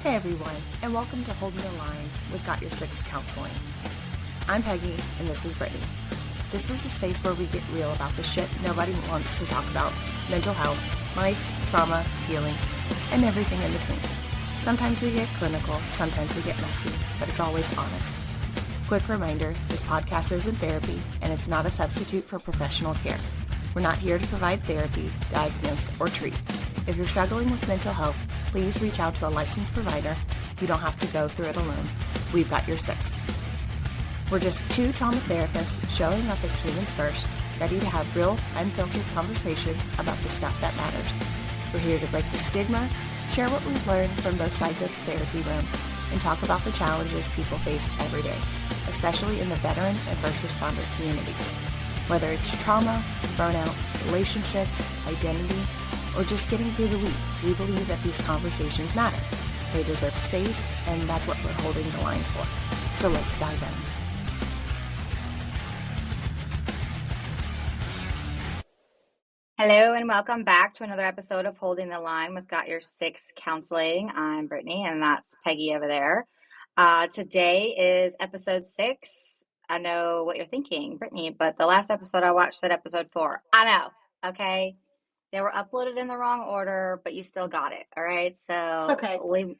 Hey everyone, and welcome to Holding the Line with Got Your Six Counseling. I'm Peggy, and this is Brittany. This is a space where we get real about the shit nobody wants to talk about: mental health, life, trauma, healing, and everything in between. Sometimes we get clinical, sometimes we get messy, but it's always honest. Quick reminder, this podcast isn't therapy, and it's not a substitute for professional care. We're not here to provide therapy, diagnose, or treat. If you're struggling with mental health, please reach out to a licensed provider. You don't have to go through it alone. We've got your six. We're just two trauma therapists showing up as humans first, ready to have real, unfiltered conversations about the stuff that matters. We're here to break the stigma, share what we've learned from both sides of the therapy room, and talk about the challenges people face every day, especially in the veteran and first responder communities. Whether it's trauma, burnout, relationships, identity, or just getting through the week, we believe that these conversations matter. They deserve space, and that's what we're holding the line for. So let's dive in. Hello and welcome back to another episode of Holding the Line with Got Your Six Counseling. I'm Brittany, and that's Peggy over there. Today is episode 6. I know what you're thinking, Brittany, but the last episode I watched said episode 4. I know, okay? They were uploaded in the wrong order, but you still got it, all right? So It's okay. leave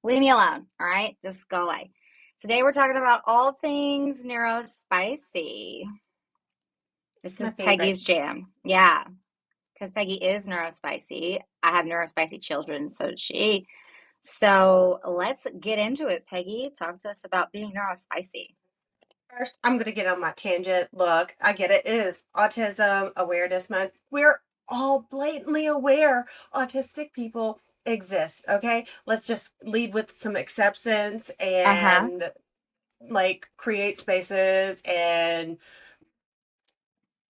me alone, all right? Just go away. Today we're talking about all things Neurospicy. This is Peggy's jam. Yeah, because Peggy is Neurospicy. I have Neurospicy children, so does she. So let's get into it, Peggy. Talk to us about being Neurospicy. First, I'm going to get on my tangent. Look, I get it. It is Autism Awareness Month. We're all blatantly aware autistic people exist, okay? Let's just lead with some acceptance and create spaces. And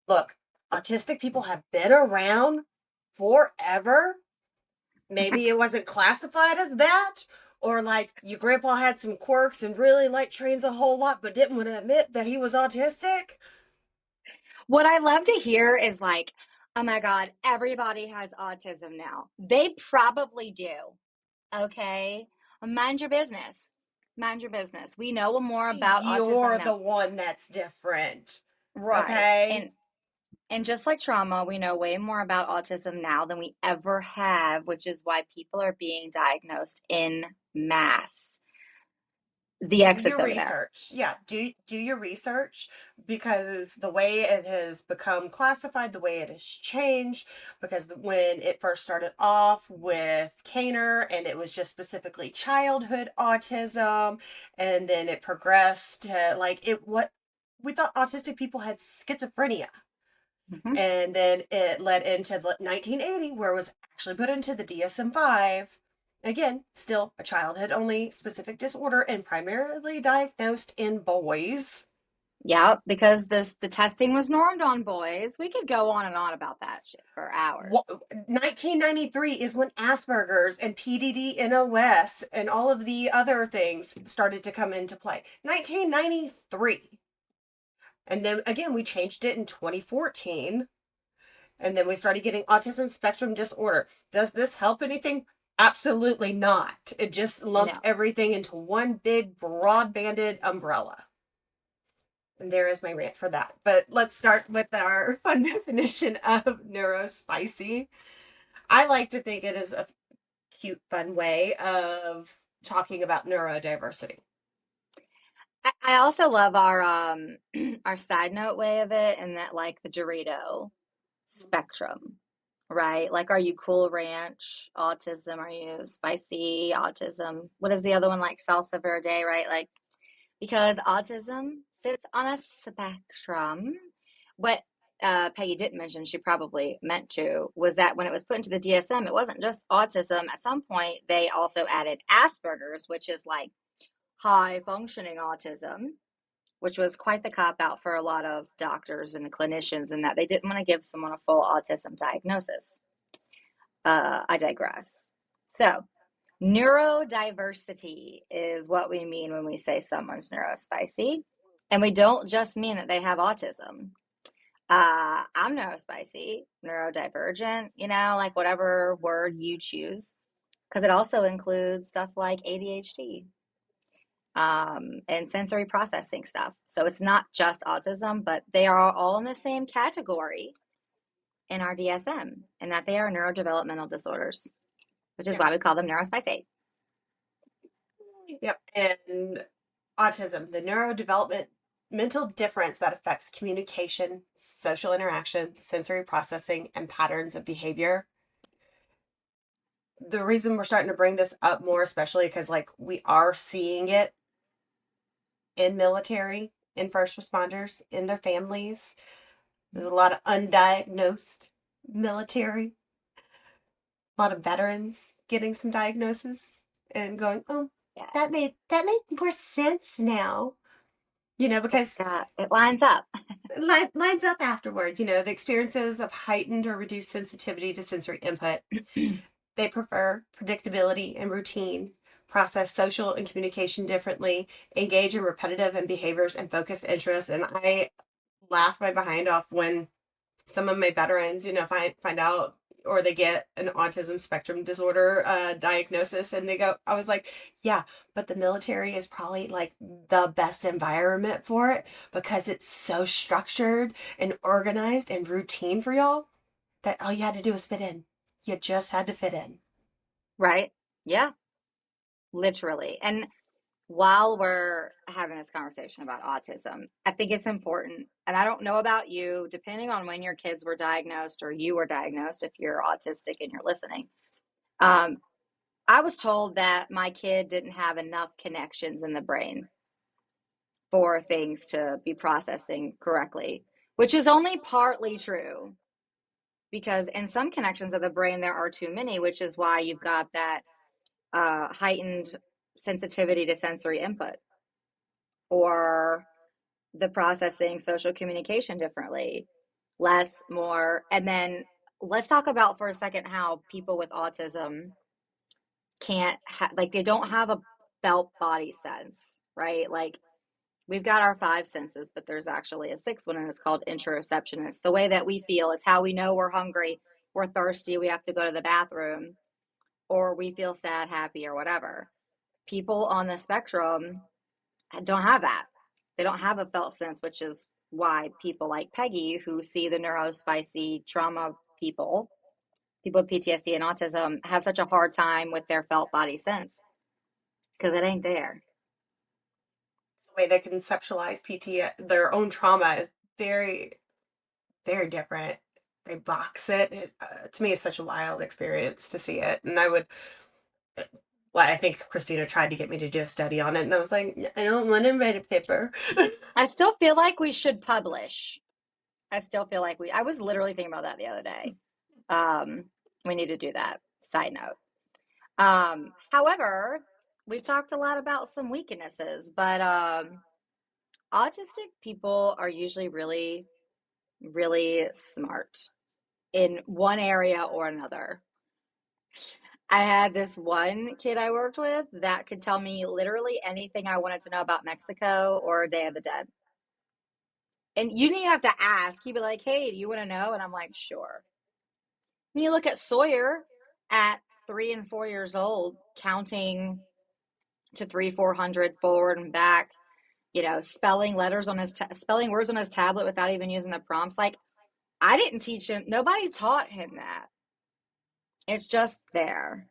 look, autistic people have been around forever. Maybe it wasn't classified as that, or like your grandpa had some quirks and really liked trains a whole lot but didn't want to admit that he was autistic. What I love to hear is like, oh my God, everybody has autism now. They probably do. Okay? Mind your business. Mind your business. We know more about autism now. You're the one that's different. Right. Okay? And just like trauma, we know way more about autism now than we ever have, which is why people are being diagnosed in mass. The exits over research. Yeah, do your research, because the way it has become classified, the way it has changed, because when it first started off with Kaner and it was just specifically childhood autism, and then it progressed to what we thought autistic people had schizophrenia. Mm-hmm. And then it led into 1980, where it was actually put into the DSM-5. Again, still a childhood-only specific disorder and primarily diagnosed in boys. Yeah, because the testing was normed on boys. We could go on and on about that shit for hours. 1993 is when Asperger's and PDD-NOS and all of the other things started to come into play. 1993. And then, again, we changed it in 2014. And then we started getting Autism Spectrum Disorder. Does this help anything? Absolutely not. It just lumped everything into one big, broad-banded umbrella. And there is my rant for that. But let's start with our fun definition of Neurospicy. I like to think it is a cute, fun way of talking about neurodiversity. I also love our side note way of it, and that like the Dorito spectrum, right? Like, are you Cool Ranch autism? Are you spicy autism? What is the other one, like salsa verde, right? Like, because autism sits on a spectrum. What Peggy didn't mention, she probably meant to, was that when it was put into the DSM, it wasn't just autism. At some point, they also added Asperger's, which is like high functioning autism, which was quite the cop out for a lot of doctors and clinicians, in that they didn't want to give someone a full autism diagnosis. I digress. So, neurodiversity is what we mean when we say someone's neurospicy. And we don't just mean that they have autism. I'm neurospicy, neurodivergent, like whatever word you choose. because it also includes stuff like ADHD, and sensory processing stuff. So it's not just autism, but they are all in the same category in our DSM, and that they are neurodevelopmental disorders, which is Yep. why we call them neurospicy. Yep. And autism, the neurodevelopmental difference that affects communication, social interaction, sensory processing, and patterns of behavior. The reason we're starting to bring this up more, especially because like we are seeing it in military, in first responders, in their families. There's a lot of undiagnosed military, a lot of veterans getting some diagnoses and going, oh, Yeah, that made more sense now. Because it lines up. lines up afterwards. The experiences of heightened or reduced sensitivity to sensory input. They prefer predictability and routine, process social and communication differently, engage in repetitive and behaviors and focused interests. And I laugh my behind off when some of my veterans, find out or they get an autism spectrum disorder diagnosis, and I was like, yeah, but the military is probably like the best environment for it because it's so structured and organized and routine for y'all that all you had to do was fit in. You just had to fit in. Right? Yeah, literally. And while we're having this conversation about autism, I think it's important, and I don't know about you, depending on when your kids were diagnosed or you were diagnosed, if you're autistic and you're listening. I was told that my kid didn't have enough connections in the brain for things to be processing correctly, which is only partly true, because in some connections of the brain there are too many, which is why you've got that heightened sensitivity to sensory input, or the processing social communication differently, less, more. And then let's talk about for a second how people with autism can't like they don't have a felt body sense, right? Like we've got our five senses, but there's actually a sixth one, and it's called interoception. It's the way that we feel. It's how we know we're hungry, we're thirsty, we have to go to the bathroom, or we feel sad, happy, or whatever. People on the spectrum don't have that. They don't have a felt sense, which is why people like Peggy, who see the neurospicy trauma people with PTSD and autism, have such a hard time with their felt body sense because it ain't there. The way they conceptualize their own trauma is very, very different. They box it. To me, it's such a wild experience to see it. And I think Christina tried to get me to do a study on it, and I was like, I don't want to write a paper. I still feel like we should publish. I still feel like I was literally thinking about that the other day. We need to do that. Side note. However, we've talked a lot about some weaknesses, but autistic people are usually really, really smart in one area or another. I had this one kid I worked with that could tell me literally anything I wanted to know about Mexico or Day of the Dead. And you didn't even have to ask. He'd be like, hey, do you want to know? And I'm like, sure. When you look at Sawyer at 3 and 4 years old, counting to 400 forward and back, spelling letters on spelling words on his tablet without even using the prompts. Like, I didn't teach him. Nobody taught him that. It's just there.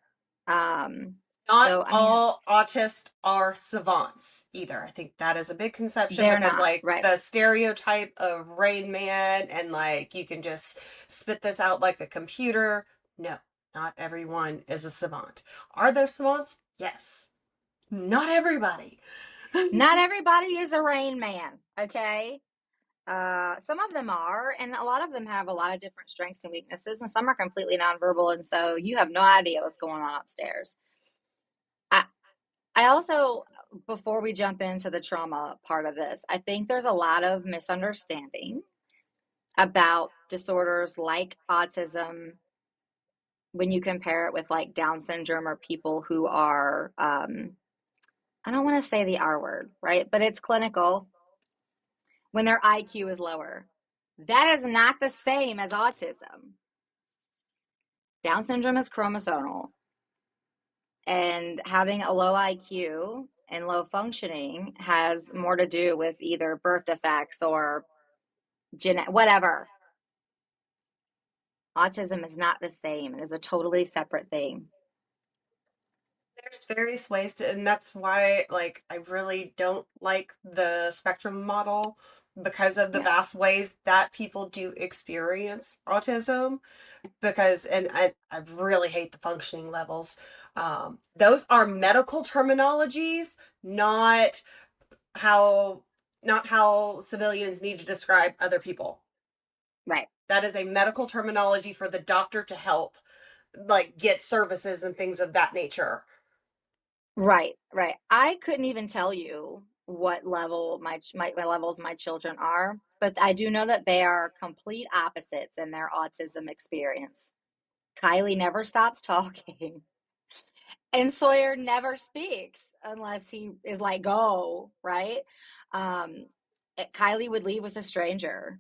Not all autists are savants either. I think that is a big conception They're because, not, like, right. the stereotype of Rain Man and, like, you can just spit this out like a computer. No, not everyone is a savant. Are there savants? Yes. Not everybody. Not everybody is a Rain Man, okay? Some of them are, and a lot of them have a lot of different strengths and weaknesses, and some are completely nonverbal, and so you have no idea what's going on upstairs. I also, before we jump into the trauma part of this, I think there's a lot of misunderstanding about disorders like autism when you compare it with like Down syndrome or people who are, I don't want to say the R word, right? But it's clinical, when their IQ is lower. That is not the same as autism. Down syndrome is chromosomal. And having a low IQ and low functioning has more to do with either birth defects or whatever. Autism is not the same. It is a totally separate thing. There's various ways to, and that's why, like, I really don't like the spectrum model because of the Yeah. vast ways that people do experience autism. Because, and I really hate the functioning levels. Those are medical terminologies, not how not how civilians need to describe other people. Right. That is a medical terminology for the doctor to help, like, get services and things of that nature. Right. Right. I couldn't even tell you what level my levels my children are, but I do know that they are complete opposites in their autism experience. Kylie never stops talking, and Sawyer never speaks unless he is like, go, right? Um, Kylie would leave with a stranger,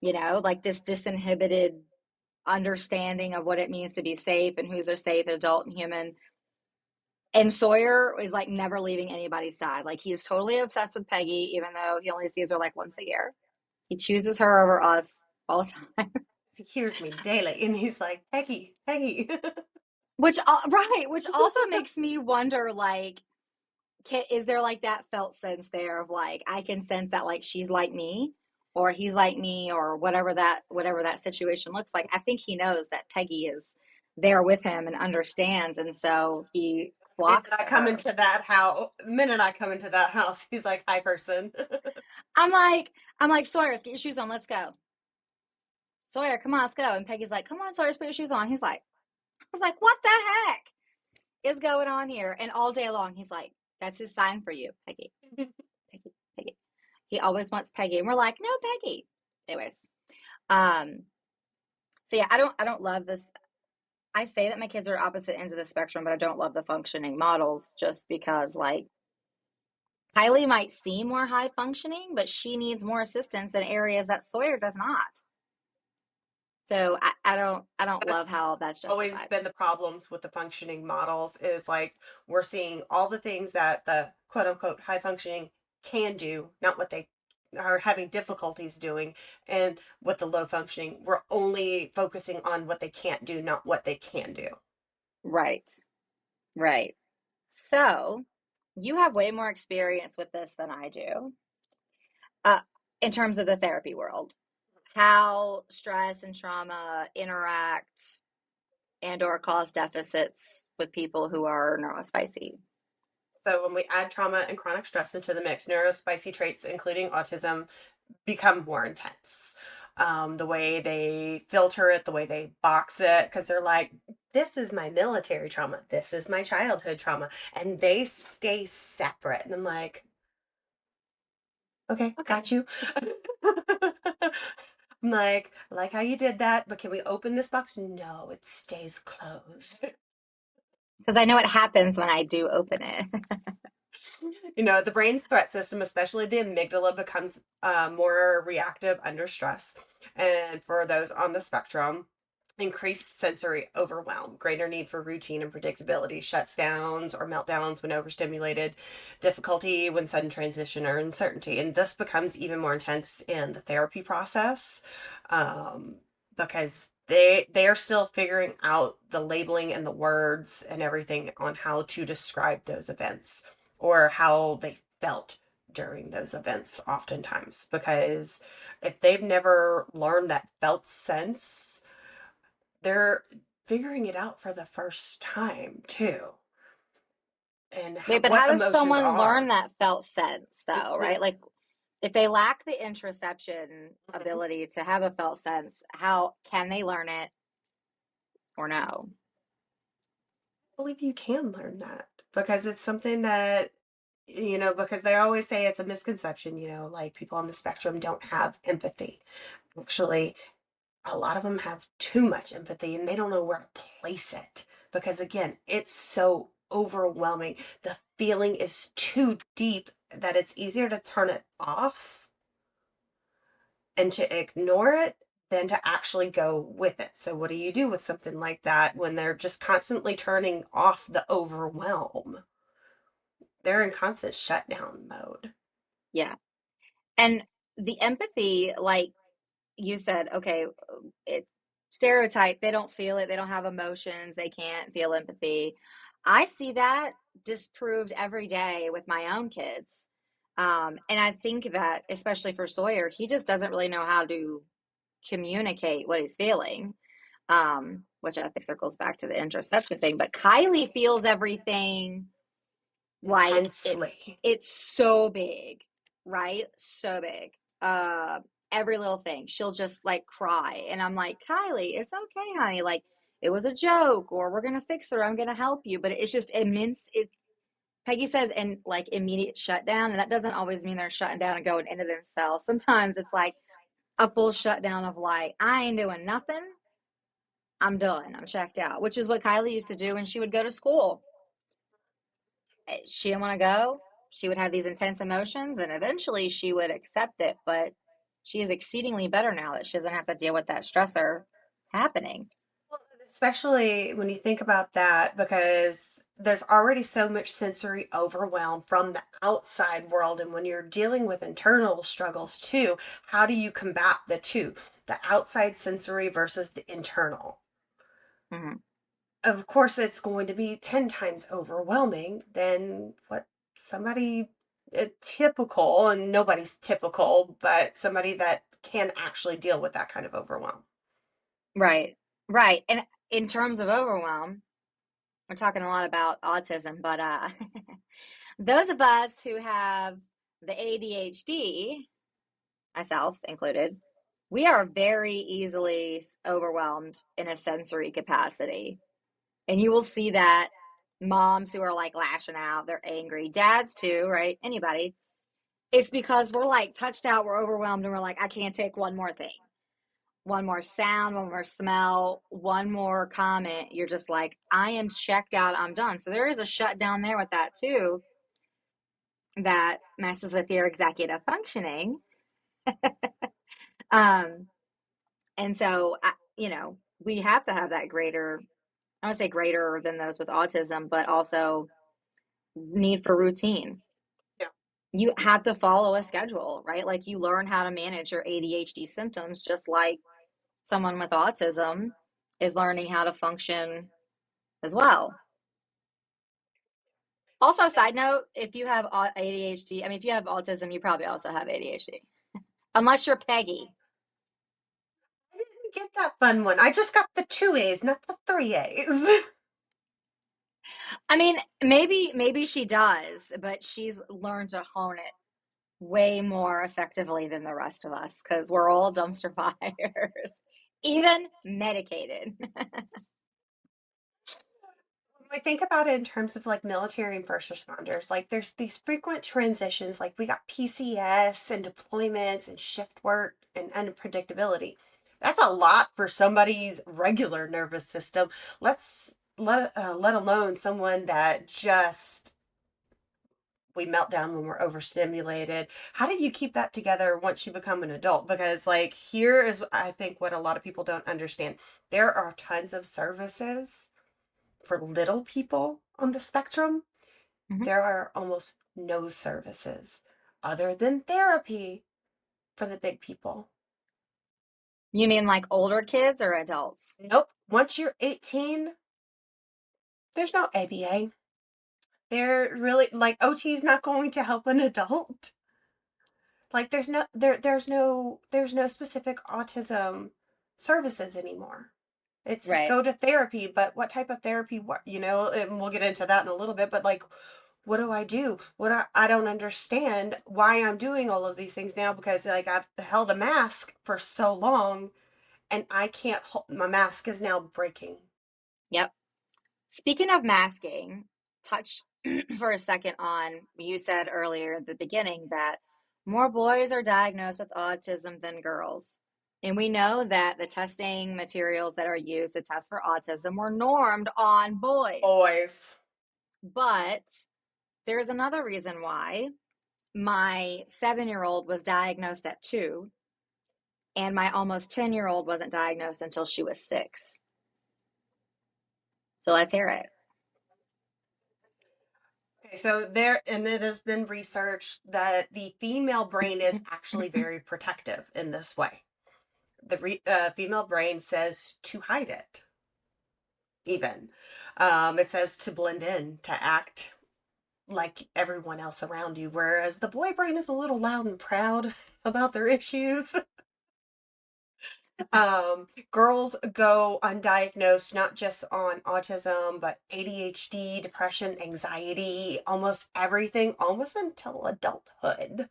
like this disinhibited understanding of what it means to be safe and who's a safe adult and human. And Sawyer is like never leaving anybody's side. Like he's totally obsessed with Peggy, even though he only sees her like once a year. He chooses her over us all the time. He hears me daily, and he's like, Peggy, Peggy. Which also makes me wonder, like, is there like that felt sense there of like I can sense that like she's like me or he's like me or whatever that situation looks like. I think he knows that Peggy is there with him and understands, and so he flocks to her. Minute I come into that house, he's like, hi, person. I'm like I'm like Sawyer, let's get your shoes on, let's go. Sawyer, come on, let's go. And Peggy's like, come on, Sawyer, let's put your shoes on. I was like, what the heck is going on here? And all day long, he's like, that's his sign for you, Peggy. Peggy, Peggy. He always wants Peggy, and we're like, no, Peggy. Anyways, um, so yeah, I don't love this. I say that my kids are opposite ends of the spectrum, but I don't love the functioning models just because like Kylie might seem more high functioning, but she needs more assistance in areas that Sawyer does not. So I don't love That's how that's always justified. been the problems with the functioning models is like we're seeing all the things that the quote unquote high functioning can do, not what they are having difficulties doing, and with the low functioning, we're only focusing on what they can't do, not what they can do. Right, right. So you have way more experience with this than I do, uh, in terms of the therapy world. How stress and trauma interact and or cause deficits with people who are neurospicy. So when we add trauma and chronic stress into the mix, neurospicy traits, including autism, become more intense. The way they filter it, the way they box it, because they're like, this is my military trauma, this is my childhood trauma, and they stay separate. And I'm like, okay, Okay. got you. I'm like, I like how you did that, but can we open this box? No, it stays closed. Because I know what happens when I do open it. The brain's threat system, especially the amygdala, becomes more reactive under stress. And for those on the spectrum, increased sensory overwhelm, greater need for routine and predictability, shuts downs or meltdowns when overstimulated, difficulty when sudden transition or uncertainty. And this becomes even more intense in the therapy process, because they are still figuring out the labeling and the words and everything on how to describe those events or how they felt during those events oftentimes, because if they've never learned that felt sense, they're figuring it out for the first time too, and Wait, but what how does emotions someone learn are. that felt sense though, right? Like if they lack the interoception I ability to have a felt sense, how can they learn it or no? believe you can learn that because it's something that, because they always say it's a misconception, like people on the spectrum don't have empathy. Actually, a lot of them have too much empathy and they don't know where to place it because, again, it's so overwhelming. The feeling is too deep that it's easier to turn it off and to ignore it than to actually go with it. So, what do you do with something like that when they're just constantly turning off the overwhelm? They're in constant shutdown mode. Yeah. And the empathy, like you said, okay, it stereotype, they don't feel it, they don't have emotions, they can't feel empathy. I see that disproved every day with my own kids. And I think that, especially for Sawyer, he just doesn't really know how to communicate what he's feeling, which I think circles back to the introspection thing. But Kylie feels everything like Intensely. it's so big, right? So big. Uh, every little thing. She'll just like cry. And I'm like, Kylie, it's okay, honey. Like it was a joke, or we're gonna fix her, I'm gonna help you. But it's just immense. Peggy says in like immediate shutdown, and that doesn't always mean they're shutting down and going into themselves. Sometimes it's like a full shutdown of like, I ain't doing nothing. I'm done. I'm checked out, which is what Kylie used to do when she would go to school. She didn't want to go. She would have these intense emotions, and eventually she would accept it. But she is exceedingly better now that she doesn't have to deal with that stressor happening. Well, especially when you think about that, because there's already so much sensory overwhelm from the outside world. And when you're dealing with internal struggles too, how do you combat the two? The outside sensory versus the internal. Mm-hmm. Of course, it's going to be 10 times overwhelming than what somebody typical, and nobody's typical, but somebody that can actually deal with that kind of overwhelm. Right, right. And in terms of overwhelm, we're talking a lot about autism, but those of us who have the ADHD, myself included, we are very easily overwhelmed in a sensory capacity. And you will see that moms who are like lashing out, they're angry, dads too, right? Anybody. It's because we're like touched out, we're overwhelmed, and we're like, I can't take one more thing, one more sound, one more smell, one more comment. You're just like, I am checked out, I'm done. So there is a shutdown there with that too that messes with your executive functioning. Um, and so, we have to have that greater, I want to say greater than those with autism, but also need for routine. Yeah. You have to follow a schedule, right? Like you learn how to manage your ADHD symptoms, just like someone with autism is learning how to function as well. Also, side note, if you have ADHD, I mean, if you have autism, you probably also have ADHD, unless you're Peggy. I didn't get that fun one. I just got the two A's, not the three A's. I mean, maybe she does, but she's learned to hone it way more effectively than the rest of us because we're all dumpster fires, even medicated. I think about it in terms of like military and first responders. Like there's these frequent transitions, like we got PCS and deployments and shift work and unpredictability. That's a lot for somebody's regular nervous system. Let alone someone that just we melt down when we're overstimulated. How do you keep that together once you become an adult? Because like here is I think what a lot of people don't understand. There are tons of services for little people on the spectrum. Mhm. There are almost no services other than therapy for the big people. You mean like older kids or adults? Nope. Once you're 18, there's no ABA. They're really like OT is not going to help an adult. Like there's no specific autism services anymore. It's Right. go to therapy, but what type of therapy? What and we'll get into that in a little bit. But like, what do I do? I don't understand why I'm doing all of these things now because like I've held a mask for so long, and I can't hold my mask is now breaking. Yep. Speaking of masking, touch for a second on you said earlier at the beginning that more boys are diagnosed with autism than girls. And we know that the testing materials that are used to test for autism were normed on boys. Boys. But there's another reason why my 7-year-old was diagnosed at 2 And my almost 10-year-old wasn't diagnosed until she was 6. So let's hear it. Okay, so there, and it has been researched that the female brain is actually very protective in this way. The female brain says to hide it, even. It says to blend in, to act like everyone else around you, whereas the boy brain is a little loud and proud about their issues. Girls go undiagnosed not just on autism, but ADHD, depression, anxiety, almost everything, almost until adulthood.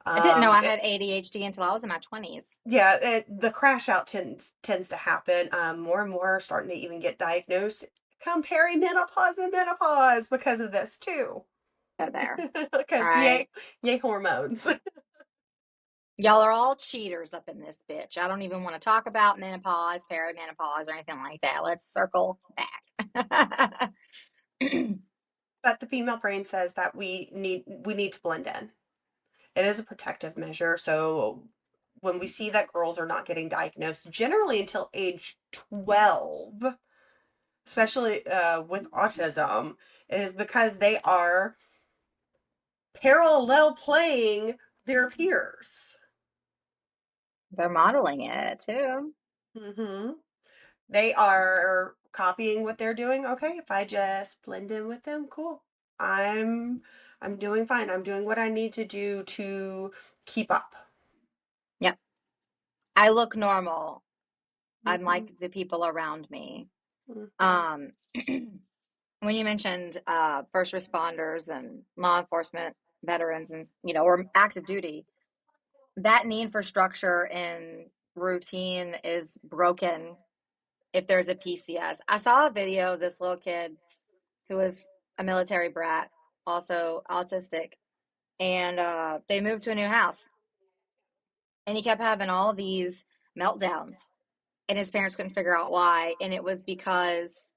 I didn't know I It, had ADHD until I was in my 20s. yeah, the crash out tends to happen. More and more are starting to even get diagnosed come perimenopause and menopause because of this too. So there. All Because right. yay hormones. Y'all are all cheaters up in this bitch. I don't even want to talk about menopause, perimenopause, or anything like that. Let's circle back. But the female brain says that we need to blend in. It is a protective measure. So when we see that girls are not getting diagnosed generally until age 12, especially with autism, it is because they are parallel playing their peers. They're modeling it too. Mm-hmm. They are copying what they're doing. Okay, if I just blend in with them, cool. I'm I'm doing fine. I'm doing what I need to do to keep up. Yep. I look normal. I'm Mm-hmm. like the people around me. Mm-hmm. Um, when you mentioned first responders and law enforcement veterans and or active duty, that need for structure and routine is broken if there's a PCS. I saw a video of this little kid who was a military brat, also autistic, and they moved to a new house, and he kept having all these meltdowns, and his parents couldn't figure out why, and it was because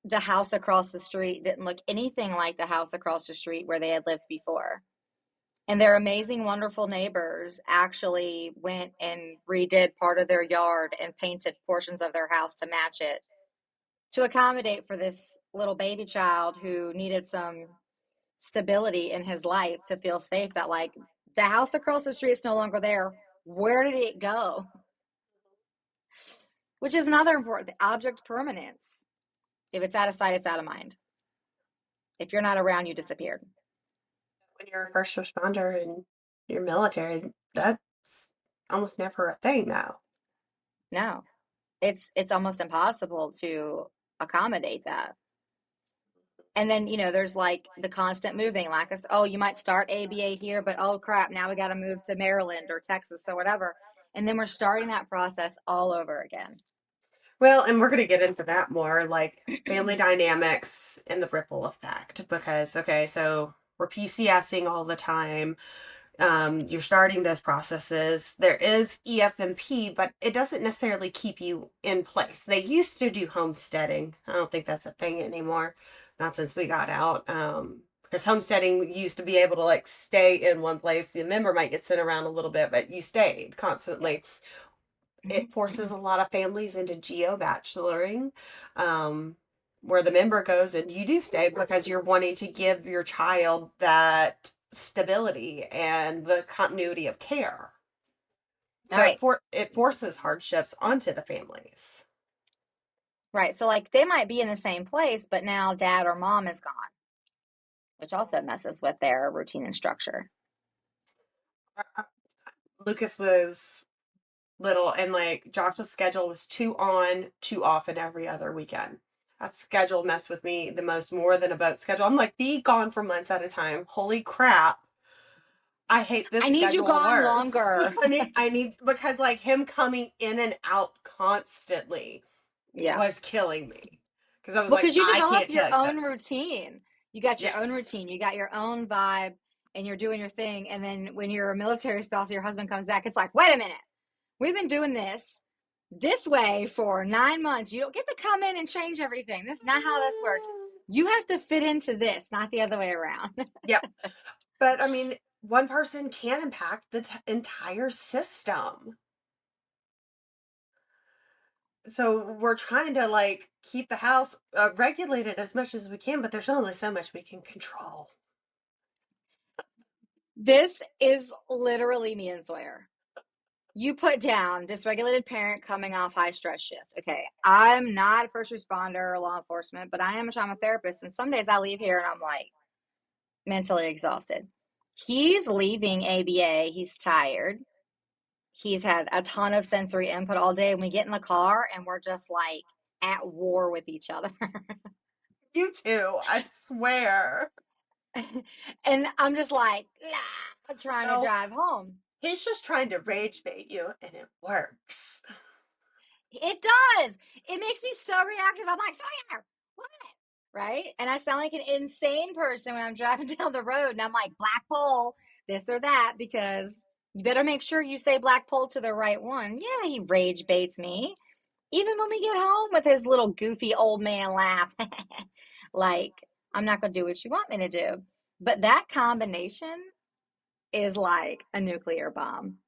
the house across the street didn't look anything like the house across the street where they had lived before. And their amazing, wonderful neighbors actually went and redid part of their yard and painted portions of their house to match it to accommodate for this little baby child who needed some stability in his life to feel safe that, like, the house across the street is no longer there. Where did it go? Which is another important, the object permanence. If it's out of sight, it's out of mind. If you're not around, you disappeared. When you're a first responder and you're military, that's almost never a thing now. No, it's almost impossible to accommodate that. And then, there's like the constant moving, like, oh, you might start ABA here, but oh crap, now we got to move to Maryland or Texas or whatever. And then we're starting that process all over again. Well, and we're going to get into that more, like family dynamics and the ripple effect. Because, okay, so we're PCSing all the time. You're starting those processes. There is EFMP, but it doesn't necessarily keep you in place. They used to do homesteading. I don't think that's a thing anymore. Not since we got out. Because homesteading used to be able to like stay in one place. The member might get sent around a little bit, but you stayed constantly. It forces a lot of families into geo-bacheloring, where the member goes and you do stay because you're wanting to give your child that stability and the continuity of care. All So right. it forces hardships onto the families. Right. So, like, they might be in the same place, but now dad or mom is gone, which also messes with their routine and structure. Lucas was little and like Josh's schedule was 2 on, 2 off and every other weekend. That schedule messed with me the most, more than a boat schedule. I'm like, be gone for months at a time. Holy crap. I hate this I need you schedule gone worse. longer. I need because like him coming in and out constantly Yeah. was killing me. Because I was Well, like, because you I developed can't your take own this. routine. You got your own Yes. routine. You got your own vibe, and you're doing your thing. And then when you're a military spouse, your husband comes back. It's like, wait a minute. We've been doing this way for 9 months. You don't get to come in and change everything. This is not how this works. You have to fit into this, not the other way around. Yep. But I mean, one person can impact the entire system. So we're trying to like keep the house regulated as much as we can, but there's only so much we can control. This is literally me and Sawyer. You put down dysregulated parent coming off high stress shift. Okay, I'm not a first responder or law enforcement, but I am a trauma therapist. And some days I leave here and I'm like mentally exhausted. He's leaving ABA. He's tired. He's had a ton of sensory input all day. And we get in the car and we're just like at war with each other. You too, I swear. And I'm just like, trying to No, drive home. he's just trying to rage bait you, and it works. It does. It makes me so reactive. I'm like, Sawyer, what? Right? And I sound like an insane person when I'm driving down the road and I'm like, black pole, this or that, because you better make sure you say black pole to the right one. Yeah, he rage baits me. Even when we get home with his little goofy old man laugh. Like, I'm not going to do what you want me to do. But that combination is like a nuclear bomb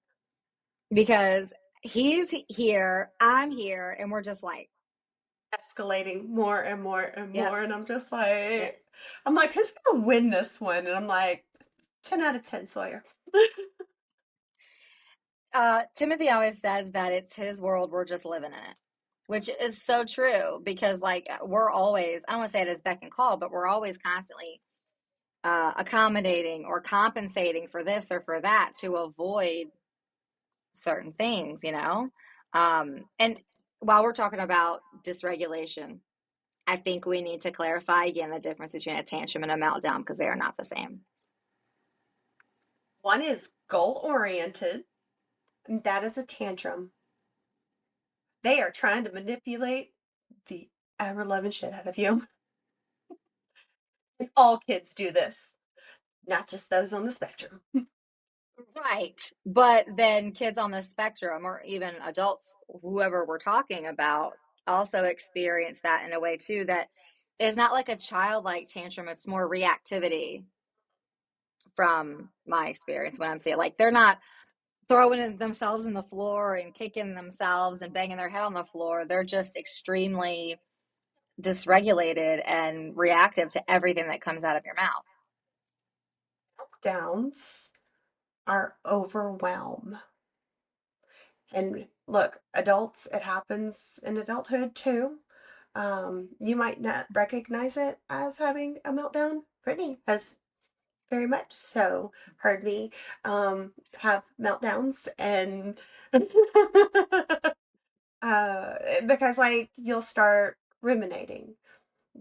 because he's here, I'm here, and we're just like, Escalating more and more and yep, more, and I'm just yep. like, who's gonna win this one? And I'm like, 10 out of 10, Sawyer. Timothy always says that it's his world, we're just living in it, which is so true because, like, we're always, I don't want to say it as beck and call, but we're always constantly accommodating or compensating for this or for that to avoid certain things, you know? And while we're talking about dysregulation, I think we need to clarify again the difference between a tantrum and a meltdown because they are not the same. One is goal oriented, and that is a tantrum. They are trying to manipulate the ever loving shit out of you. And all kids do this, not just those on the spectrum. Right. But then kids on the spectrum or even adults, whoever we're talking about, also experience that in a way too that is not like a childlike tantrum, it's more reactivity from my experience when I'm seeing like they're not throwing themselves in the floor and kicking themselves and banging their head on the floor. They're just extremely dysregulated and reactive to everything that comes out of your mouth. Downs are overwhelm. And look, adults, it happens in adulthood too. You might not recognize it as having a meltdown. Brittany has very much so heard me have meltdowns and because like you'll start ruminating.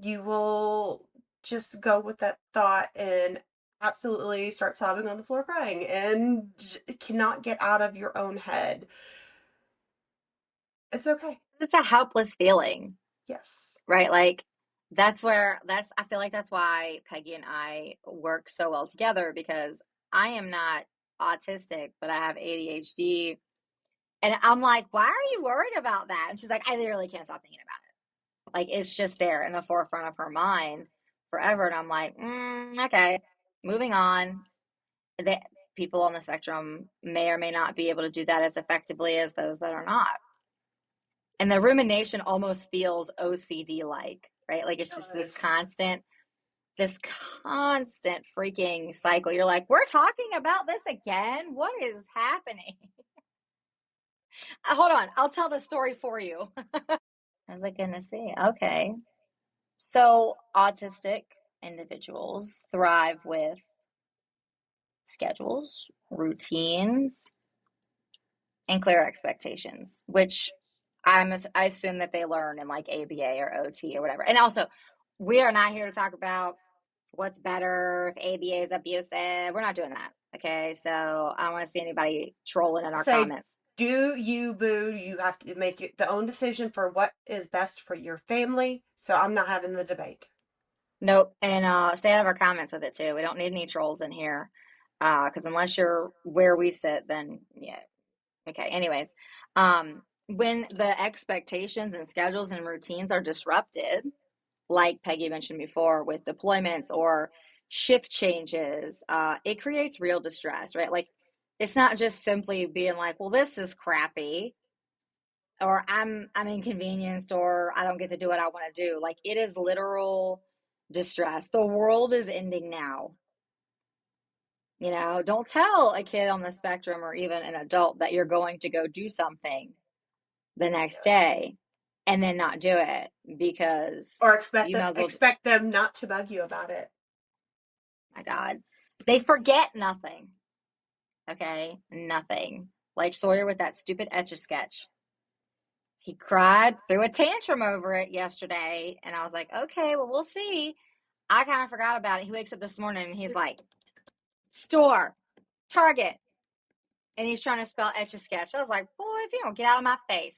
You will just go with that thought and absolutely start sobbing on the floor crying and cannot get out of your own head. It's okay. It's a helpless feeling, Yes. right? Like I feel like that's why Peggy and I work so well together because I am not autistic, but I have ADHD. And I'm like, why are you worried about that? And she's like, I literally can't stop thinking about it. Like it's just there in the forefront of her mind forever. And I'm like, okay, moving on. That people on the spectrum may or may not be able to do that as effectively as those that are not. And the rumination almost feels OCD like, right? Like it's just Yes. this constant freaking cycle. You're like, we're talking about this again? What is happening? Hold on, I'll tell the story for you. I was like, gonna say, okay. So autistic individuals thrive with schedules, routines, and clear expectations, which I assume that they learn in like ABA or OT or whatever. And also, we are not here to talk about what's better if ABA is abusive. We're not doing that. Okay, so I don't want to see anybody trolling in our Say, comments. do you, boo? You have to make the own decision for what is best for your family. So I'm not having the debate. Nope, and stay out of our comments with it too. We don't need any trolls in here, because unless you're where we sit, then yeah, okay. Anyways, when the expectations and schedules and routines are disrupted, like Peggy mentioned before, with deployments or shift changes, it creates real distress, right? Like it's not just simply being like, well, this is crappy. or I'm inconvenienced, or I don't get to do what I want to do. Like, it is literal distress. The world is ending now. Don't tell a kid on the spectrum or even an adult that you're going to go do something the next day and then not do it, Or because you might as well. expect them not to bug you about it. My God, they forget nothing. Okay, nothing. Like Sawyer with that stupid Etch-a-Sketch. He cried, threw a tantrum over it yesterday, and I was like, okay, well, we'll see. I kind of forgot about it. He wakes up this morning and he's like, store, Target, and he's trying to spell Etch-a-Sketch. I was like, boy, if you don't get out of my face.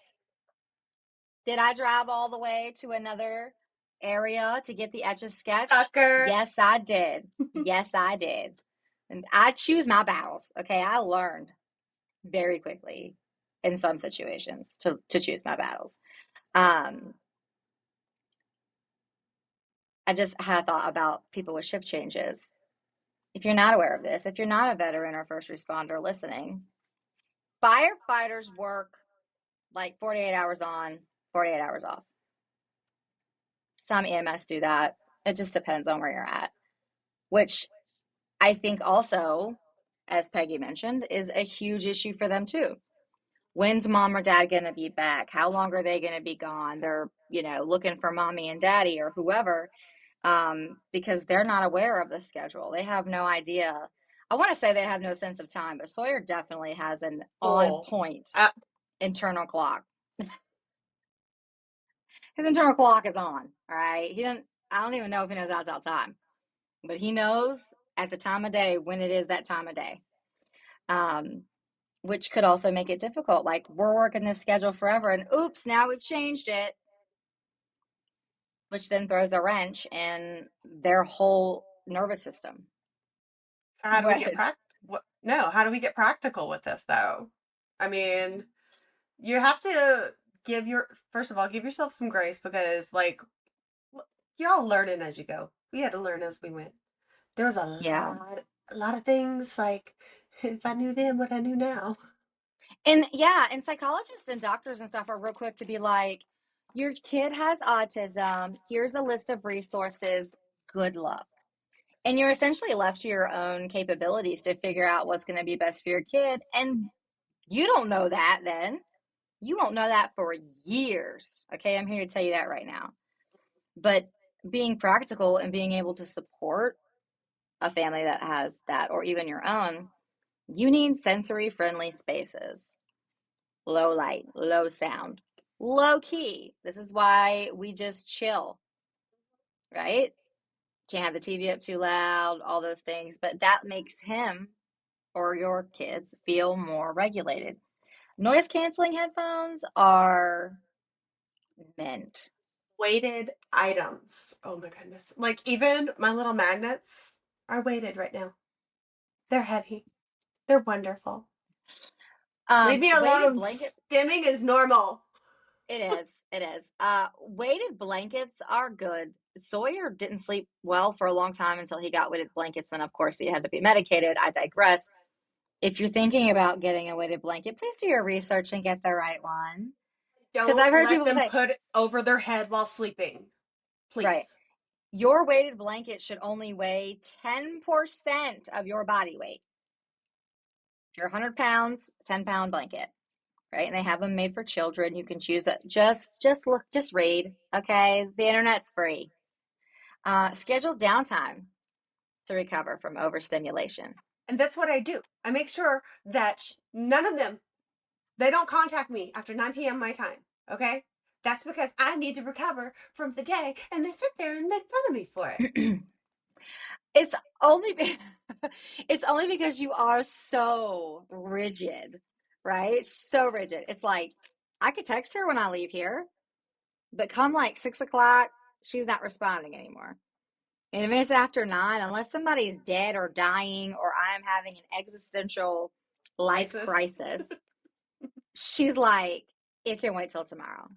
Did I drive all the way to another area to get the Etch-a-Sketch? Sucker. Yes, I did. Yes, I did. And I choose my battles. Okay, I learned very quickly in some situations to choose my battles. I just had a thought about people with shift changes. If you're not aware of this, if you're not a veteran or first responder listening, firefighters work like 48 hours on, 48 hours off. Some EMS do that. It just depends on where you're at, which I think also, as Peggy mentioned, is a huge issue for them too. When's mom or dad going to be back? How long are they going to be gone? They're, looking for mommy and daddy or whoever, because they're not aware of the schedule. They have no idea. I want to say they have no sense of time, but Sawyer definitely has an on point internal clock. His internal clock is on, all right? I don't even know if he knows how to tell time, but he knows at the time of day when it is that time of day. Which could also make it difficult. Like, we're working this schedule forever and oops, now we've changed it, which then throws a wrench in their whole nervous system. So how do we get how do we get practical with this though? I mean, you have to first of all, give yourself some grace, because like y'all learning as you go. We had to learn as we went. There was a lot of things like, if I knew then what I knew now. And psychologists and doctors and stuff are real quick to be like, your kid has autism. Here's a list of resources. Good luck. And you're essentially left to your own capabilities to figure out what's going to be best for your kid. And you don't know that then. You won't know that for years. Okay, I'm here to tell you that right now. But being practical and being able to support a family that has that, or even your own, you need sensory friendly spaces. Low light, low sound, low key. This is why we just chill, right? Can't have the TV up too loud, all those things, but that makes him or your kids feel more regulated. Noise canceling headphones are meant. Weighted items. Oh my goodness. Like, even my little magnets are weighted right now. They're heavy. They're wonderful. Leave me alone. Stimming is normal. It is. It is. Weighted blankets are good. Sawyer didn't sleep well for a long time until he got weighted blankets, and of course he had to be medicated. I digress. If you're thinking about getting a weighted blanket, please do your research and get the right one. Don't I've heard let them put it over their head while sleeping. Please. Right. Your weighted blanket should only weigh 10% of your body weight. If you're 100 pounds, 10-pound blanket. Right? And they have them made for children. You can choose it. Just read. Okay? The internet's free. Schedule downtime to recover from overstimulation. And that's what I do. I make sure that none of them, they don't contact me after 9 p.m. my time. Okay? That's because I need to recover from the day, and they sit there and make fun of me for it. It's only because you are so rigid, right? So rigid. It's like, I could text her when I leave here, but come like 6 o'clock, she's not responding anymore. And if it's after 9, unless somebody's dead or dying or I'm having an existential life crisis, she's like, it can wait till tomorrow,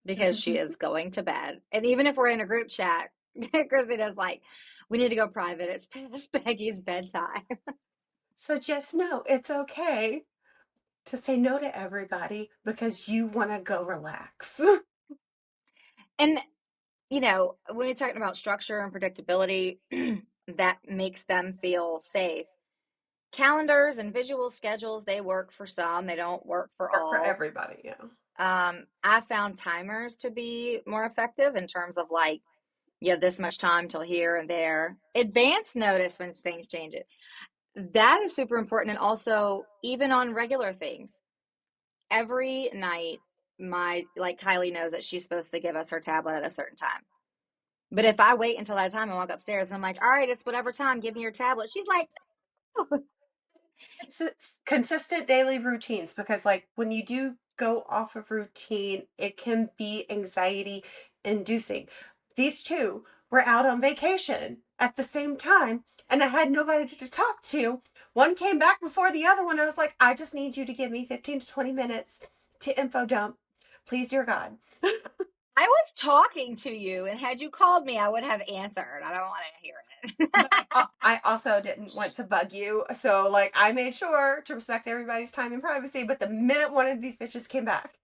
because she is going to bed. And even if we're in a group chat, Christina's like, we need to go private. It's past Peggy's bedtime. So just know it's okay to say no to everybody because you want to go relax. And, you know, when you're talking about structure and predictability, that makes them feel safe. Calendars and visual schedules, they work for some, they don't work for Work for all. everybody, yeah. I found timers to be more effective in terms of like, you have this much time till here and there. Advance notice when things change it. That is super important. And also, even on regular things, every night, like Kylie knows that she's supposed to give us her tablet at a certain time. But if I wait until that time and walk upstairs and I'm like, all right, it's whatever time, give me your tablet. She's like, oh. It's consistent daily routines because, like, when you do go off of routine, it can be anxiety inducing. These two were out on vacation at the same time, and I had nobody to talk to. One came back before the other one. I was like, I just need you to give me 15 to 20 minutes to info dump. Please, dear God. I was talking to you, and had you called me, I would have answered. I don't want to hear it. But I also didn't want to bug you. So, like, I made sure to respect everybody's time and privacy. But the minute one of these bitches came back,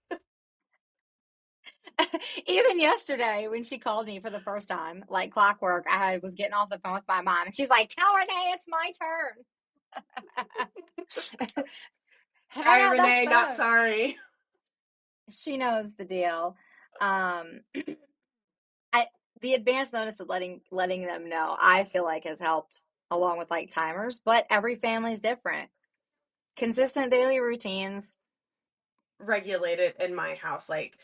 Even yesterday, when she called me for the first time, like clockwork, I was getting off the phone with my mom, and she's like, "Tell Renee it's my turn." Hang sorry, out that Renee, not phone. sorry. She knows the deal. Um, I the advance notice of letting them know, I feel like has helped along with like timers, but every family is different. Consistent daily routines. Regulated in my house. Like,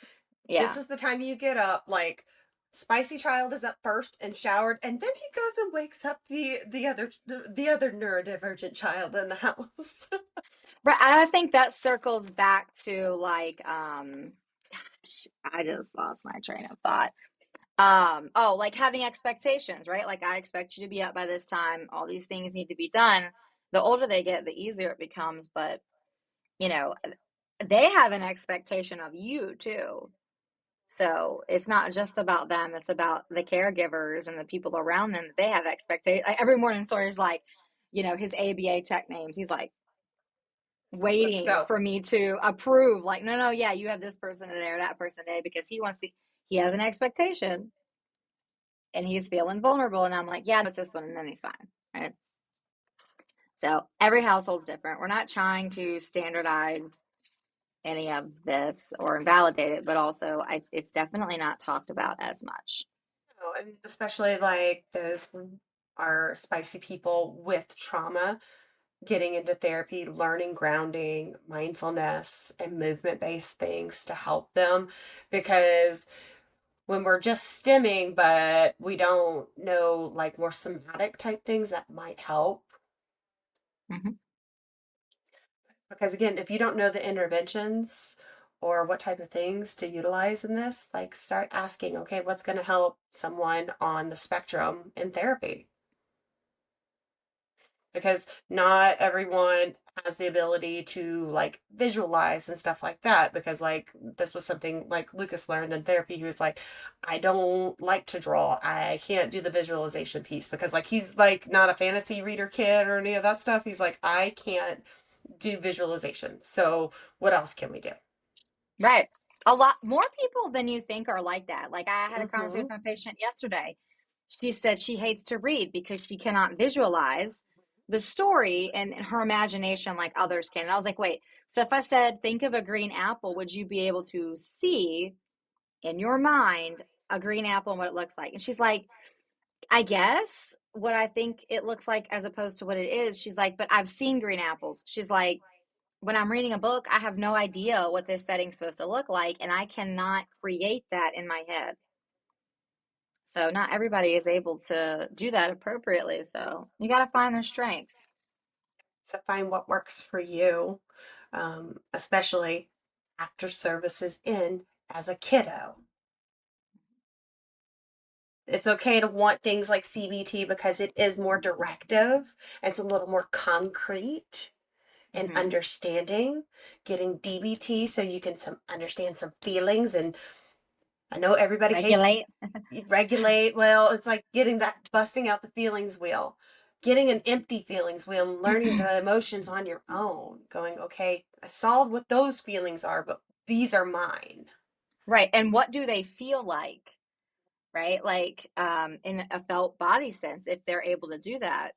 this Yeah. is the time you get up. Like, Spicy Child is up first and showered, and then he goes and wakes up the other neurodivergent child in the house. But I think that circles back to like gosh, I just lost my train of thought. Oh, like having expectations, right? Like I expect you to be up by this time, all these things need to be done. The older they get, the easier it becomes, but you know, they have an expectation of you too. So it's not just about them, it's about the caregivers and the people around them. They have expectations. Like every morning story is like, you know, his ABA tech names. He's like Let's waiting go. for me to approve. Like, no, no, yeah, you have this person today or that person today because he has an expectation and he's feeling vulnerable. And I'm like, yeah, it's this one, and then he's fine. Right. So every household's different. We're not trying to standardize any of this or invalidate it, but also it's definitely not talked about as much. Oh, and especially like those are spicy people with trauma getting into therapy, learning grounding, mindfulness, and movement based things to help them. Because when we're just stimming, but we don't know like more somatic type things that might help. Mm-hmm. Because again, if you don't know the interventions or what type of things to utilize in this, like start asking, okay, what's going to help someone on the spectrum in therapy? Because not everyone has the ability to like visualize and stuff like that. Because like this was something like Lucas learned in therapy. He was like, I don't like to draw. I can't do the visualization piece because like he's like not a fantasy reader kid or any of that stuff. He's like, I can't do visualization. So what else can we do? Right. A lot more people than you think are like that. Like I had a conversation Mm-hmm. with my patient yesterday. She said she hates to read because she cannot visualize the story and her imagination like others can. And I was like, wait, so if I said, think of a green apple, would you be able to see in your mind a green apple and what it looks like? And she's like, I guess what I think it looks like as opposed to what it is. She's like, but I've seen green apples. She's like, when I'm reading a book, I have no idea what this setting's supposed to look like, and I cannot create that in my head. So not everybody is able to do that appropriately. So you got to find their strengths. So find what works for you, especially after services in as a kiddo. It's okay to want things like CBT because it is more directive. It's a little more concrete and Mm-hmm. understanding. Getting DBT so you can understand some feelings. And I know everybody hates Regulate. regulate. Well, it's like getting that busting out the feelings wheel. getting an empty feelings wheel, learning the emotions on your own, going, okay, I saw what those feelings are, but these are mine. Right. And what do they feel like? Right? Like in a felt body sense, if they're able to do that,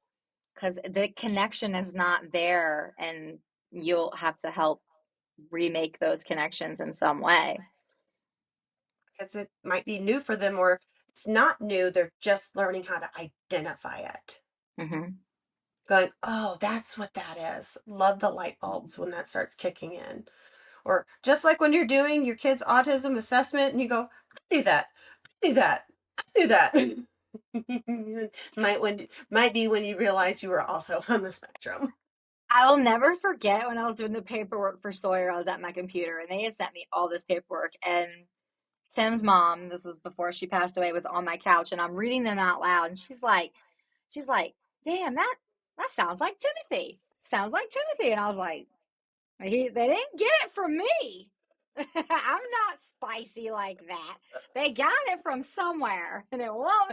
because the connection is not there, and you'll have to help remake those connections in some way. Because it might be new for them, or it's not new. They're just learning how to identify it. Hmm. Going, oh, that's what that is. Love the light bulbs when that starts kicking in. Or just like when you're doing your kid's autism assessment and you go, I do that, I do that, I do that. might be when you realize you were also on the spectrum. I'll never forget when I was doing the paperwork for Sawyer, I was at my computer and they had sent me all this paperwork, and Tim's mom, this was before she passed away, was on my couch and I'm reading them out loud, and she's like, damn, that sounds like Timothy. Sounds like Timothy. And I was like, they didn't get it from me. I'm not spicy like that. They got it from somewhere, and it won't.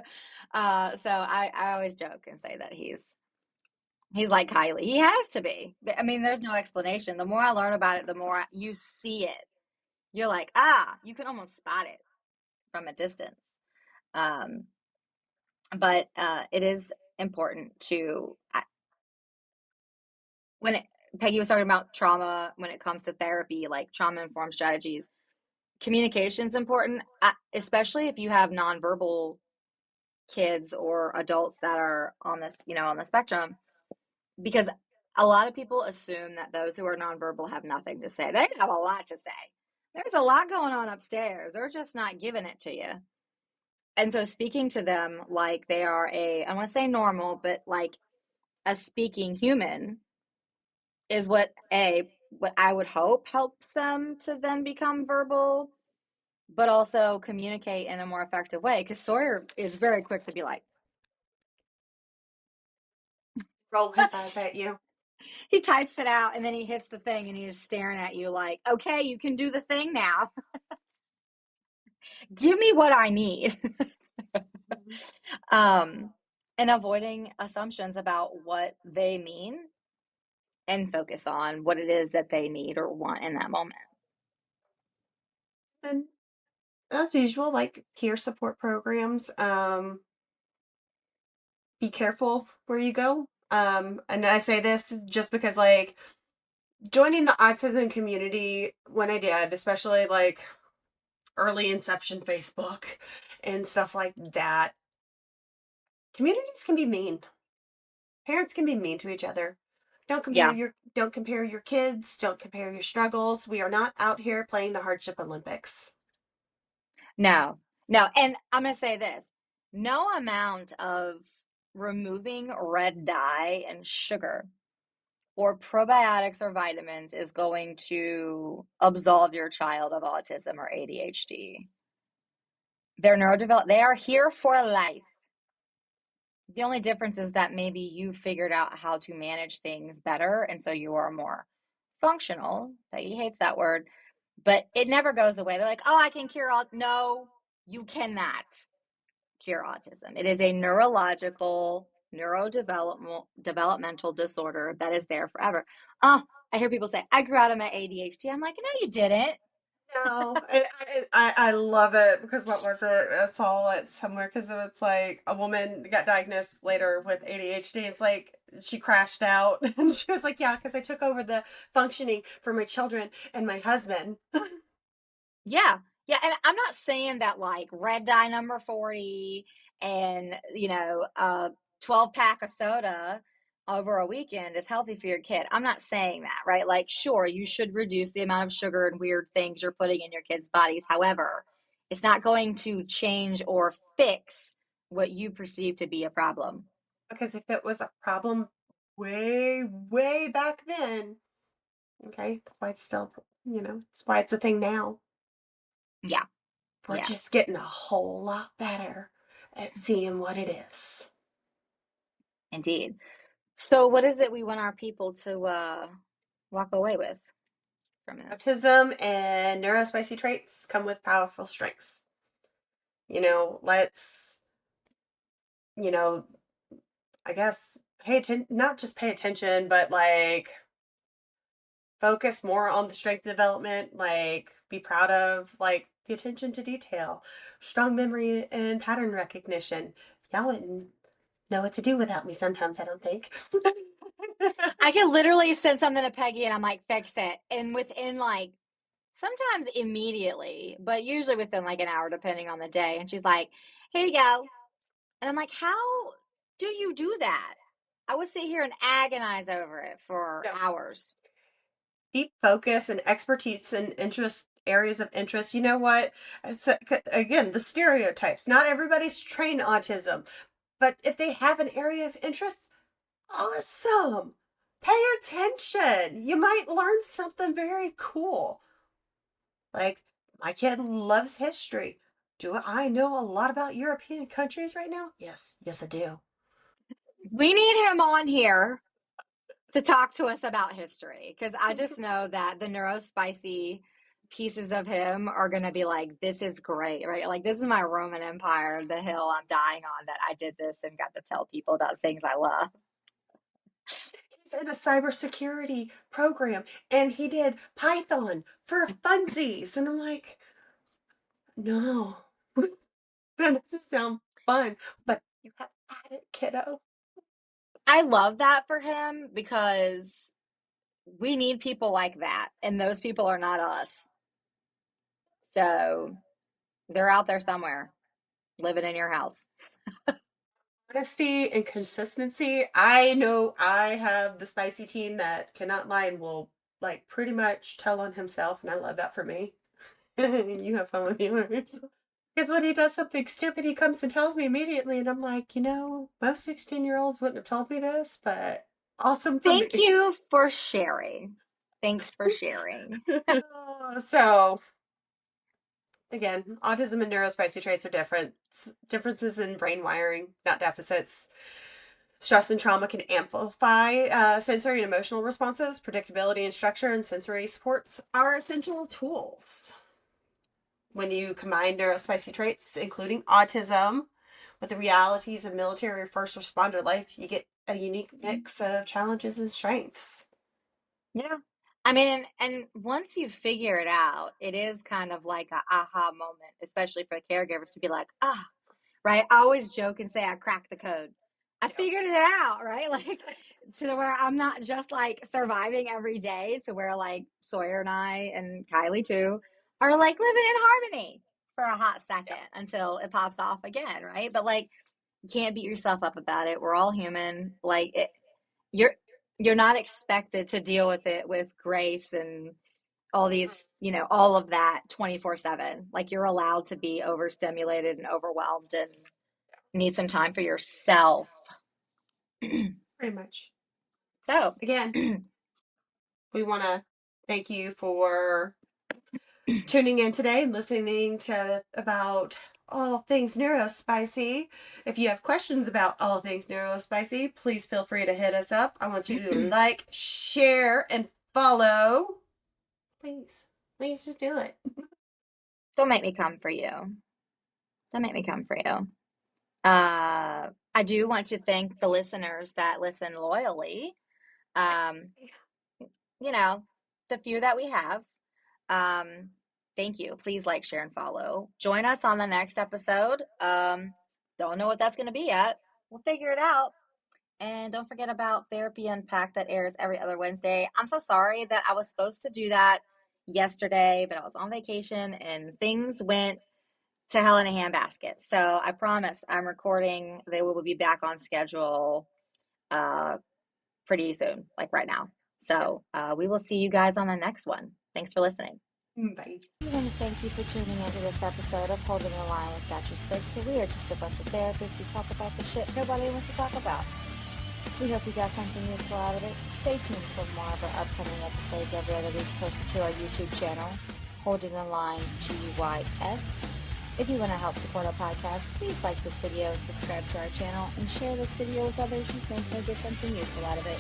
So I always joke and say that he's like Kylie. He has to be. I mean, there's no explanation. The more I learn about it, the more you see it. You're like, you can almost spot it from a distance. Um, but it is important to when Peggy was talking about trauma when it comes to therapy, like trauma informed strategies. Communication is important, especially if you have nonverbal kids or adults that are on this, on the spectrum, because a lot of people assume that those who are nonverbal have nothing to say. They have a lot to say. There's a lot going on upstairs. They're just not giving it to you. And so speaking to them like they are I want to say normal, but like a speaking human is what I would hope helps them to then become verbal, but also communicate in a more effective way. Because Sawyer is very quick to be like, Roll his eyes at you. he types it out and then he hits the thing and he's staring at you like, okay, you can do the thing now. Give me what I need. um, and avoiding assumptions about what they mean and focus on what it is that they need or want in that moment. And as usual, like peer support programs, be careful where you go. And I say this just because, like, joining the autism community when I did, especially like early inception Facebook and stuff like that, communities can be mean. Parents can be mean to each other. Yeah, Don't compare your kids, don't compare your struggles. We are not out here playing the hardship Olympics. no, no. And I'm going to say this, no amount of removing red dye and sugar or probiotics or vitamins is going to absolve your child of autism or ADHD. They're neurodevelop. They are here for life. The only difference is that maybe you figured out how to manage things better, and so you are more functional. Peggy hates that word, but it never goes away. They're like, oh, I can cure all. No, you cannot cure autism. It is a neurological, neurodevelopmental disorder that is there forever. Oh, I hear people say, I grew out of my ADHD. I'm like, no, you didn't. No, and I love it because what was it? I saw it somewhere because it was like a woman got diagnosed later with ADHD. It's like she crashed out and she was like, yeah, because I took over the functioning for my children and my husband. Yeah. Yeah. And I'm not saying that like red dye number 40 and, 12 pack of soda over a weekend is healthy for your kid. I'm not saying that, right? Like, sure, you should reduce the amount of sugar and weird things you're putting in your kids' bodies. However, it's not going to change or fix what you perceive to be a problem. Because if it was a problem way, way back then, okay, that's why it's still, it's why it's a thing now. Yeah. We're Yeah. just getting a whole lot better at seeing what it is. Indeed. So, what is it we want our people to walk away with from this? Autism and neurospicy traits come with powerful strengths. Let's, you know, I guess not just pay attention, but like focus more on the strength development, like be proud of like the attention to detail, strong memory and pattern recognition. Y'all wouldn't know what to do without me sometimes, I don't think. I can literally send something to Peggy and I'm like, fix it. And within like, sometimes immediately, but usually within like an hour, depending on the day. And she's like, here you go. And I'm like, how do you do that? I would sit here and agonize over it for No. hours. Deep focus and expertise and interest areas of interest. You know what? It's again, the stereotypes. Not everybody's trained autism, but if they have an area of interest, awesome. Pay attention. You might learn something very cool. Like, my kid loves history. Do I know a lot about European countries right now? Yes. Yes, I do. We need him on here to talk to us about history because I just know that the Neurospicy pieces of him are going to be like, this is great, right? Like, this is my Roman Empire, the hill I'm dying on that I did this and got to tell people about things I love. He's in a cybersecurity program and he did Python for funsies. And I'm like, no, that doesn't sound fun, but you have at it, kiddo. I love that for him because we need people like that, and those people are not us. So they're out there somewhere living in your house. Honesty and consistency. I know I have the spicy team that cannot lie and will like pretty much tell on himself, and I love that for me. You have fun with yours. Because when he does something stupid, he comes and tells me immediately, and I'm like, most 16-year-olds wouldn't have told me this, but awesome for me. Thank you for sharing. Thanks for sharing. So, again, autism and neurospicy traits are different. Differences in brain wiring, not deficits. Stress and trauma can amplify sensory and emotional responses. Predictability and structure and sensory supports are essential tools. When you combine neurospicy traits, including autism, with the realities of military or first responder life, you get a unique mix of challenges and strengths. Yeah. I mean, and once you figure it out, it is kind of like a aha moment, especially for caregivers to be like, right? I always joke and say I cracked the code. I figured it out, right? Like to where I'm not just like surviving every day, to where like Sawyer and I and Kylie too are like living in harmony for a hot second until it pops off again, right? But like you can't beat yourself up about it. We're all human. Like you're you're not expected to deal with it with grace and all these, all of that 24/7. Like you're allowed to be overstimulated and overwhelmed and need some time for yourself. Pretty much. So, Again, we want to thank you for tuning in today and listening to about all things Neurospicy. If you have questions about all things Neurospicy, please feel free to hit us up. I want you to like, share, and follow. Please. Please just do it. don't make me come for you. Don't make me come for you. I do want to thank the listeners that listen loyally. The few that we have. Thank you. Please like, share, and follow. Join us on the next episode. Don't know what that's going to be yet. We'll figure it out. And don't forget about Therapy Unpacked that airs every other Wednesday. I'm so sorry that I was supposed to do that yesterday, but I was on vacation and things went to hell in a handbasket. So I promise I'm recording. They will be back on schedule pretty soon, like right now. So we will see you guys on the next one. Thanks for listening. Bye. I want to thank you for tuning into this episode of Holding the Line with Dr. Six, where we are just a bunch of therapists who talk about the shit nobody wants to talk about. We hope you got something useful out of it. Stay tuned for more of our upcoming episodes every other week posted to our YouTube channel, Holding the Line GYS. If you want to help support our podcast, please like this video and subscribe to our channel and share this video with others you think may get something useful out of it.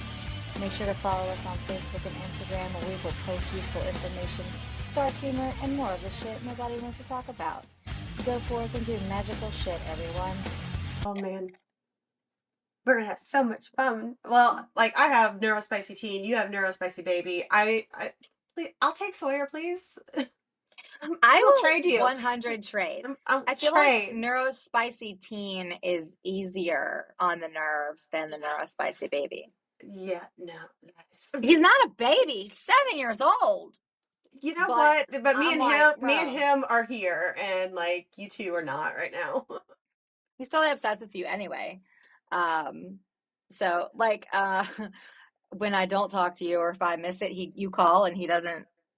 Make sure to follow us on Facebook and Instagram, where we will post useful information, dark humor, and more of the shit nobody wants to talk about. Go forth and do magical shit, everyone. Oh, man. We're gonna have so much fun. Well, like I have Neurospicy teen, you have Neurospicy baby. Please, I'll take Sawyer, please. I We'll will trade you. 100 trade. I'll I feel like trade. Neurospicy teen is easier on the nerves than the Neurospicy baby. Yeah, no, yes. He's not a baby. He's 7 years old. You know But what? But I'm like, me and bro, him are here, and like you two are not right now. he's totally obsessed with you anyway. Um, so like when I don't talk to you or if I miss it, you call and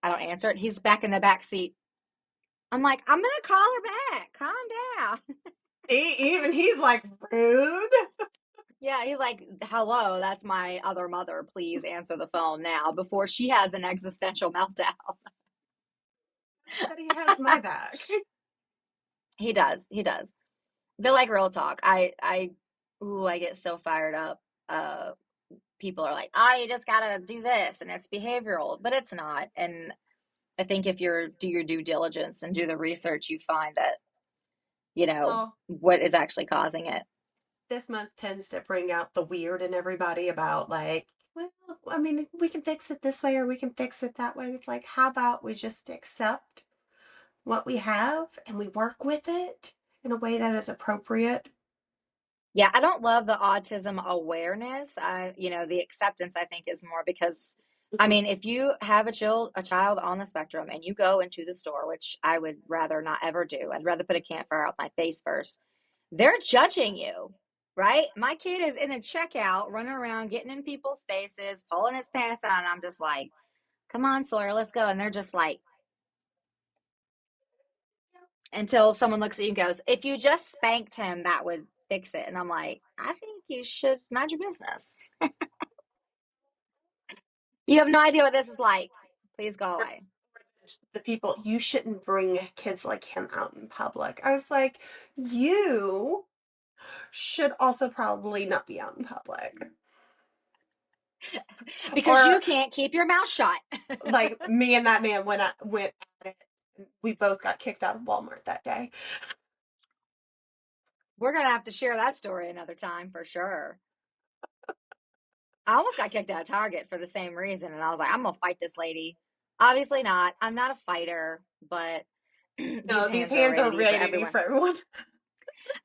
I don't answer it. He's back in the back seat. I'm like, I'm gonna call her back. Calm down. Even he's like rude. Yeah, he's like, hello, that's my other mother. Please answer the phone now before she has an existential meltdown. But he has my back. He does. He does. But like real talk, I get so fired up. People are like, oh, you just gotta do this and it's behavioral, but it's not. And I think if do your due diligence and do the research, you find that, Well, what is actually causing it. this month tends to bring out the weird in everybody about like, well, I mean, we can fix it this way or we can fix it that way. It's like, how about we just accept what we have and we work with it in a way that is appropriate? Yeah, I don't love the autism awareness. The acceptance I think is more because, I Mhm. mean, if you have a child on the spectrum and you go into the store, which I would rather not ever do, I'd rather put a campfire out my face first. They're judging you, right? My kid is in a checkout, running around, getting in people's faces, pulling his pants out, and I'm just like, "Come on, Sawyer, let's go." And they're just like, until someone looks at you and goes, if you just spanked him, that would fix it. And I'm like, I think you should mind your business. You have no idea what this is like. Please go away. The people, you shouldn't bring kids like him out in public. I was like, you should also probably not be out in public. Because you Or can't keep your mouth shut. like me and that man went at it. We both got kicked out of Walmart that day. We're going to have to share that story another time for sure. I almost got kicked out of Target for the same reason. And I was like, I'm going to fight this lady. Obviously not. I'm not a fighter, but No, these these hands are hands ready are to be for ready to be everyone. for everyone.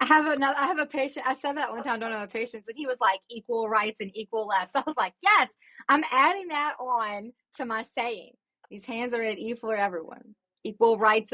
I have a patient. I said that one time, don't have a patient, and he was like equal rights and equal left. So I was like, yes, I'm adding that on to my saying. These hands are equal for everyone. Equal rights.